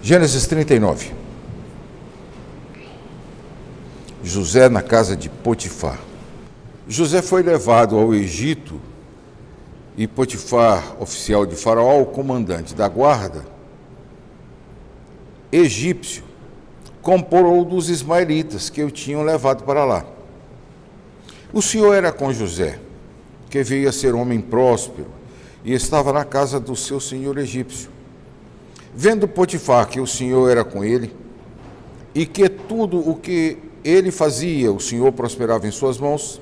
Gênesis 39. José na casa de Potifar. José foi levado ao Egito e Potifar, oficial de Faraó, o comandante da guarda egípcio, comprou dos ismaelitas que o tinham levado para lá. O Senhor era com José, que veio a ser homem próspero, e estava na casa do seu senhor egípcio. Vendo Potifar que o Senhor era com ele, e que tudo o que ele fazia, o Senhor prosperava em suas mãos,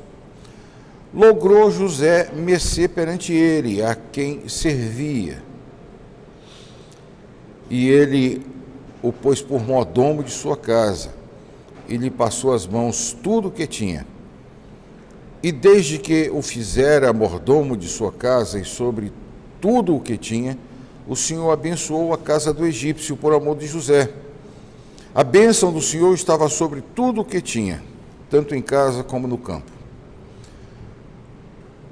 logrou José mercê perante ele, a quem servia. E ele o pôs por mordomo de sua casa, e lhe passou às mãos tudo o que tinha. E desde que o fizera mordomo de sua casa e sobre tudo o que tinha, o Senhor abençoou a casa do egípcio por amor de José. A bênção do Senhor estava sobre tudo o que tinha, tanto em casa como no campo.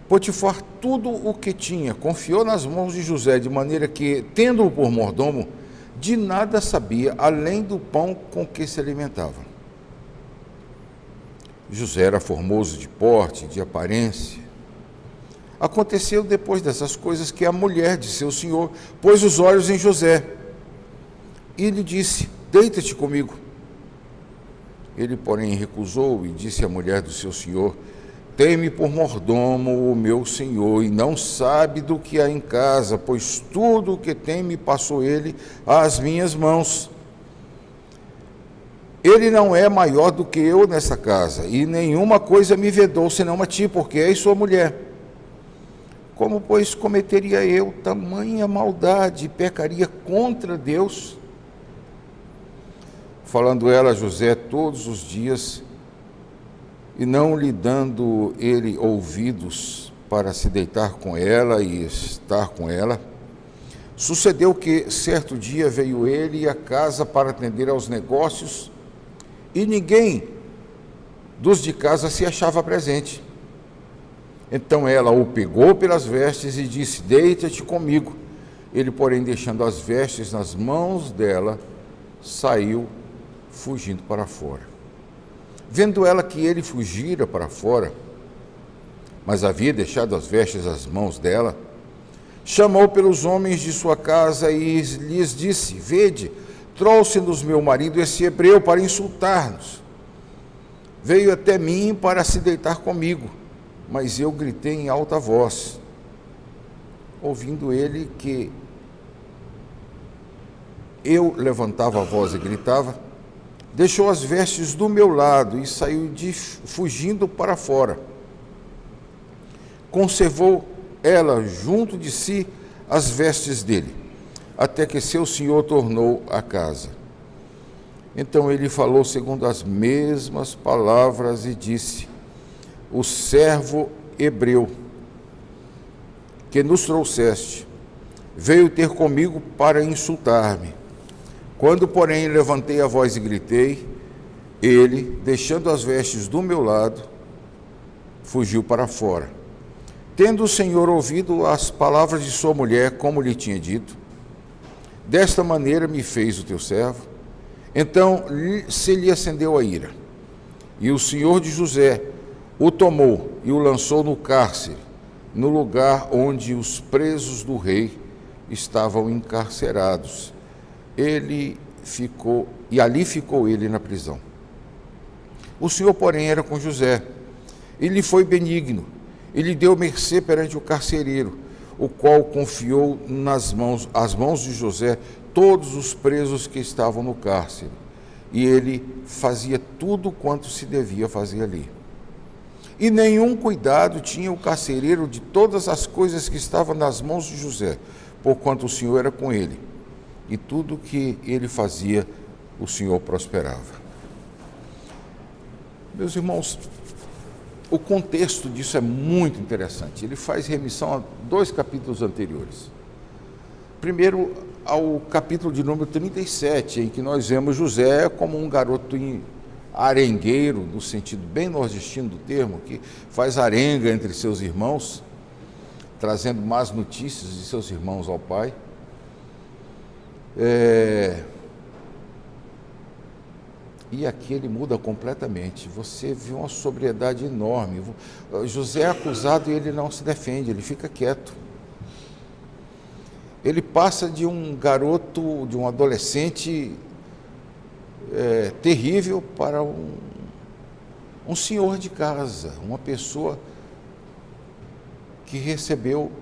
Potifar tudo o que tinha confiou nas mãos de José, de maneira que, tendo-o por mordomo, de nada sabia, além do pão com que se alimentava. José era formoso de porte, de aparência. Aconteceu depois dessas coisas que a mulher de seu senhor pôs os olhos em José e lhe disse: deita-te comigo. Ele, porém, recusou e disse à mulher do seu senhor: tem-me por mordomo o meu senhor, e não sabe do que há em casa, pois tudo o que tem me passou ele às minhas mãos. Ele não é maior do que eu nessa casa, e nenhuma coisa me vedou, senão a ti, porque és sua mulher. Como, pois, cometeria eu tamanha maldade e pecaria contra Deus? Falando ela a José todos os dias, e não lhe dando ele ouvidos para se deitar com ela e estar com ela, sucedeu que, certo dia, veio ele à casa para atender aos negócios, e ninguém dos de casa se achava presente. Então ela o pegou pelas vestes e disse: deita-te comigo. Ele, porém, deixando as vestes nas mãos dela, saiu fugindo para fora. Vendo ela que ele fugira para fora, mas havia deixado as vestes nas mãos dela, chamou pelos homens de sua casa e lhes disse: vede, trouxe-nos meu marido esse hebreu para insultar-nos. Veio até mim para se deitar comigo, mas eu gritei em alta voz. Ouvindo ele que eu levantava a voz e gritava, deixou as vestes do meu lado e saiu fugindo para fora. Conservou ela junto de si as vestes dele, até que seu senhor tornou a casa. Então ele falou segundo as mesmas palavras e disse: o servo hebreu que nos trouxeste veio ter comigo para insultar-me. Quando, porém, levantei a voz e gritei, ele, deixando as vestes do meu lado, fugiu para fora. Tendo o Senhor ouvido as palavras de sua mulher, como lhe tinha dito, desta maneira me fez o teu servo. Então se lhe acendeu a ira. E o Senhor de José o tomou e o lançou no cárcere, no lugar onde os presos do rei estavam encarcerados. Ali ficou ele na prisão. O Senhor, porém, era com José. Ele foi benigno. Ele deu mercê perante o carcereiro, o qual confiou às mãos de José todos os presos que estavam no cárcere. E ele fazia tudo quanto se devia fazer ali. E nenhum cuidado tinha o carcereiro de todas as coisas que estavam nas mãos de José, porquanto o Senhor era com ele. E tudo que ele fazia, o Senhor prosperava. Meus irmãos, o contexto disso é muito interessante. Ele faz remissão a 2 capítulos anteriores. Primeiro, ao capítulo de número 37, em que nós vemos José como um garoto arengueiro, no sentido bem nordestino do termo, que faz arenga entre seus irmãos, trazendo más notícias de seus irmãos ao pai. E aqui ele muda completamente. Você vê uma sobriedade enorme. José é acusado e ele não se defende, ele fica quieto. Ele passa de um garoto, de um adolescente terrível para um senhor de casa, uma pessoa que recebeu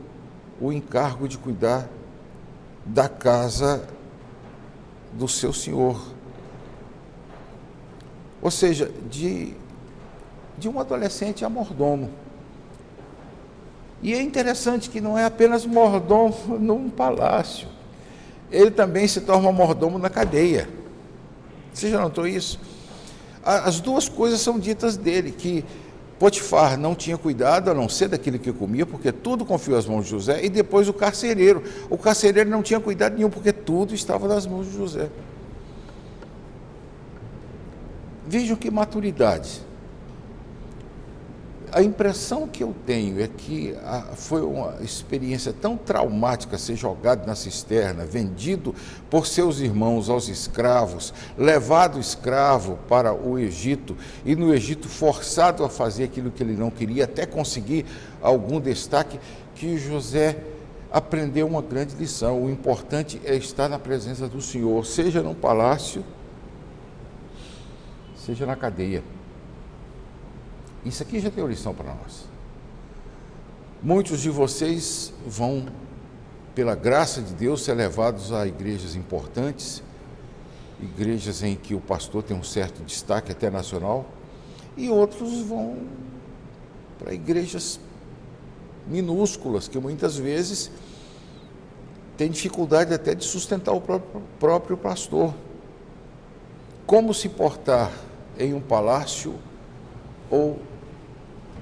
o encargo de cuidar da casa do seu senhor. Ou seja, de um adolescente a mordomo. E é interessante que não é apenas mordomo num palácio, ele também se torna mordomo na cadeia. Você já notou isso? As duas coisas são ditas dele, que Potifar não tinha cuidado a não ser daquilo que comia, porque tudo confiou às mãos de José, e depois o carcereiro não tinha cuidado nenhum, porque tudo estava nas mãos de José. Vejam que maturidade. A impressão que eu tenho é que foi uma experiência tão traumática ser jogado na cisterna, vendido por seus irmãos aos escravos, levado escravo para o Egito e no Egito forçado a fazer aquilo que ele não queria, até conseguir algum destaque, que José aprendeu uma grande lição. O importante é estar na presença do Senhor, seja no palácio, seja na cadeia. Isso aqui já tem lição para nós. Muitos de vocês vão, pela graça de Deus, ser levados a igrejas importantes, igrejas em que o pastor tem um certo destaque até nacional, e outros vão para igrejas minúsculas, que muitas vezes têm dificuldade até de sustentar o próprio pastor. Como se portar em um palácio ou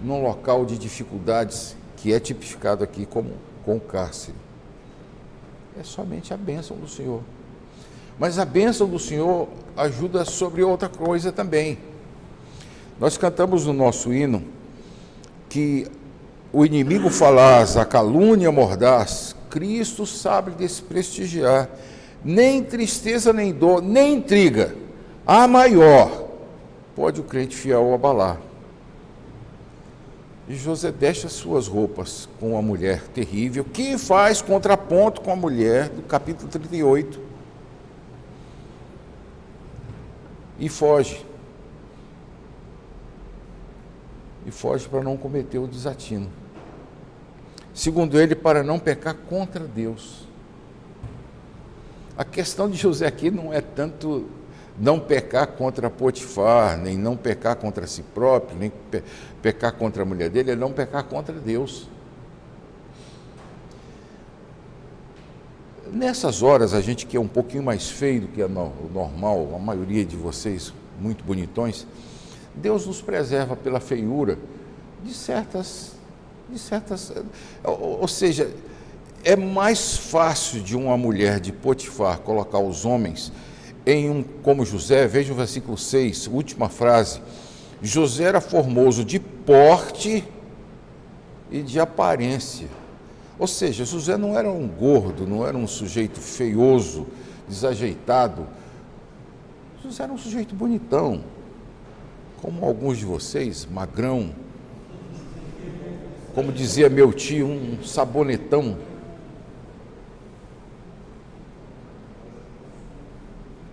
num local de dificuldades que é tipificado aqui como com o cárcere? É somente a bênção do Senhor. Mas a bênção do Senhor ajuda sobre outra coisa também. Nós cantamos no nosso hino que o inimigo falaz, a calúnia mordaz, Cristo sabe desprestigiar, nem tristeza, nem dor, nem intriga, a maior, pode o crente fiel abalar. E José deixa suas roupas com uma mulher terrível, que faz contraponto com a mulher do capítulo 38. E foge. E foge para não cometer o desatino. Segundo ele, para não pecar contra Deus. A questão de José aqui não é tanto não pecar contra Potifar, nem não pecar contra si próprio, nem pecar contra a mulher dele, é não pecar contra Deus. Nessas horas, a gente que é um pouquinho mais feio do que o normal, a maioria de vocês muito bonitões, Deus nos preserva pela feiura de certas, ou seja, é mais fácil de uma mulher de Potifar colocar os homens como José. Veja o versículo 6, última frase. José era formoso de porte e de aparência. Ou seja, José não era um gordo, não era um sujeito feioso, desajeitado. José era um sujeito bonitão, como alguns de vocês, magrão. Como dizia meu tio, um sabonetão.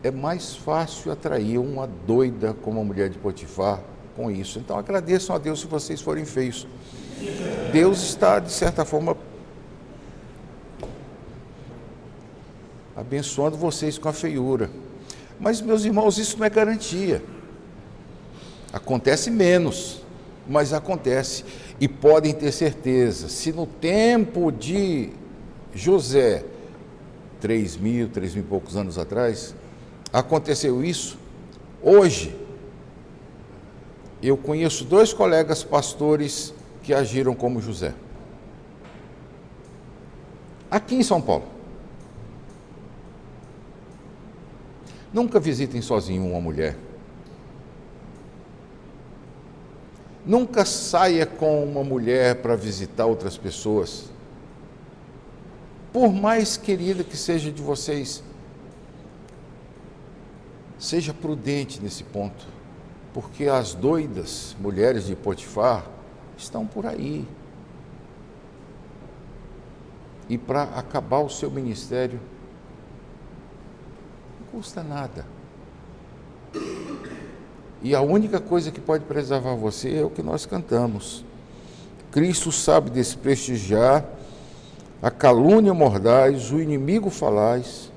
É mais fácil atrair uma doida como a mulher de Potifar com isso. Então agradeçam a Deus se vocês forem feios. Deus está, de certa forma, abençoando vocês com a feiura. Mas, meus irmãos, isso não é garantia. Acontece menos, mas acontece. E podem ter certeza, se no tempo de José, 3.000 e poucos anos atrás, aconteceu isso, hoje, eu conheço 2 colegas pastores que agiram como José. Aqui em São Paulo. Nunca visitem sozinho uma mulher. Nunca saia com uma mulher para visitar outras pessoas. Por mais querida que seja de vocês. seja prudente nesse ponto, porque as doidas mulheres de Potifar estão por aí. E para acabar o seu ministério, não custa nada. E a única coisa que pode preservar você é o que nós cantamos. Cristo sabe desprestigiar, a calúnia mordaz, o inimigo falaz,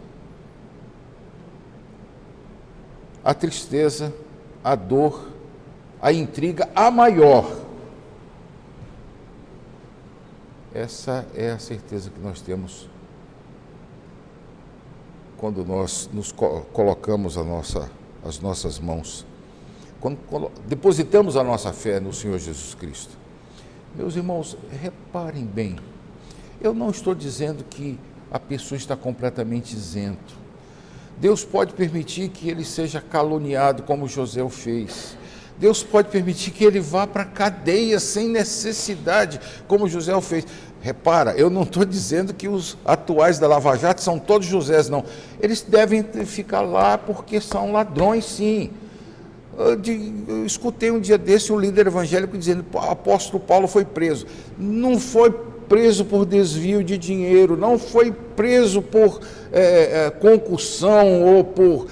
a tristeza, a dor, a intriga, a maior. Essa é a certeza que nós temos quando nós nos colocamos as nossas mãos, quando depositamos a nossa fé no Senhor Jesus Cristo. Meus irmãos, reparem bem, eu não estou dizendo que a pessoa está completamente isento. Deus pode permitir que ele seja caluniado, como José o fez. Deus pode permitir que ele vá para a cadeia sem necessidade, como José o fez. Repara, eu não estou dizendo que os atuais da Lava Jato são todos Josés, não. Eles devem ficar lá porque são ladrões, sim. Eu escutei um dia desse um líder evangélico dizendo que o apóstolo Paulo foi preso. Não foi preso por desvio de dinheiro, não foi preso por concussão ou por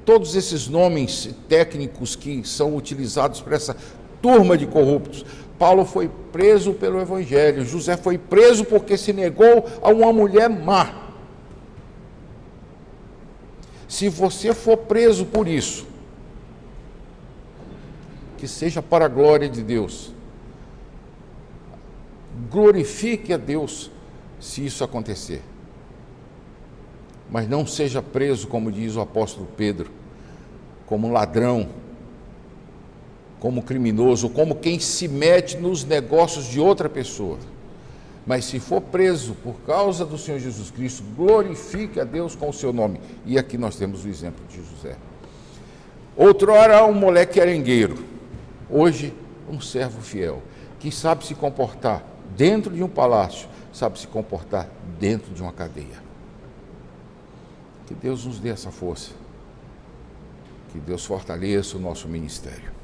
todos esses nomes técnicos que são utilizados por essa turma de corruptos. Paulo foi preso pelo evangelho, José foi preso porque se negou a uma mulher má. Se você for preso por isso, que seja para a glória de Deus. Glorifique a Deus se isso acontecer. Mas não seja preso, como diz o apóstolo Pedro, como ladrão, como criminoso, como quem se mete nos negócios de outra pessoa. Mas se for preso por causa do Senhor Jesus Cristo, glorifique a Deus com o seu nome. E aqui nós temos o exemplo de José. Outrora um moleque arengueiro, hoje um servo fiel, que sabe se comportar dentro de um palácio, sabe se comportar dentro de uma cadeia. Que Deus nos dê essa força, que Deus fortaleça o nosso ministério.